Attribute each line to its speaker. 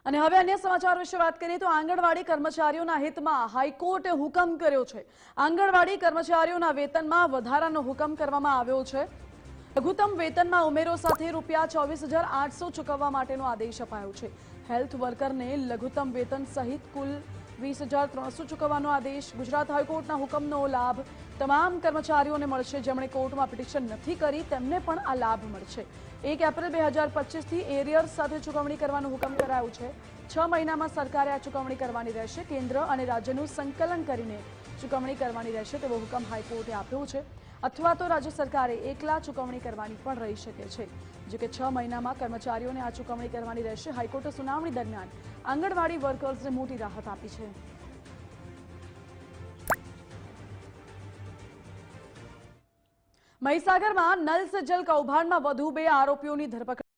Speaker 1: અને હવે અન્ય સમાચાર વિશે વાત કરીએ તો આંગણવાડી કર્મચારીઓના હિતમાં હાઈકોર્ટે હુકમ કર્યો છે। આંગણવાડી કર્મચારીઓના વેતનમાં વધારાનો હુકમ કરવામાં આવ્યો છે। લઘુત્તમ વેતનમાં ઉમેરો સાથે ₹24,800 ચૂકવવા માટેનો આદેશ અપાયો છે। હેલ્થ વર્કરને લઘુત્તમ વેતન સહિત કુલ 20,300 ચૂકવવાનો આદેશ। ગુજરાત હાઈકોર્ટના હુકમનો લાભ તમામ કર્મચારીઓને મળશે। જેમણે કોર્ટમાં પિટિશન નથી કરી તેમને પણ આ લાભ મળશે। 1 એપ્રિલ 2025 થી એરિયર્સ સાથે ચૂકવણી કરવાનો હુકમ કરાયો છે। 6 મહિનામાં સરકારે આ ચૂકવણી કરવાની રહેશે। કેન્દ્ર અને રાજ્યનું સંકલન કરીને ચૂકવણી કરવાની રહેશે તેવો હુકમ હાઈકોર્ટે આપ્યો છે। અથવા તો રાજ્ય સરકારે એકલા ચૂકવણી કરવાની પણ રહી શકે છે। જો કે 6 મહિનામાં કર્મચારીઓને આ ચૂકવણી કરવાની રહેશે। હાઈકોર્ટે સુનાવણી દરમિયાન આંગણવાડી વર્કર્સને મોટી રાહત આપી છે। મહીસાગરમાં નલ સે જલ કૌભાંડમાં વધુ 2 આરોપીઓની ધરપકડ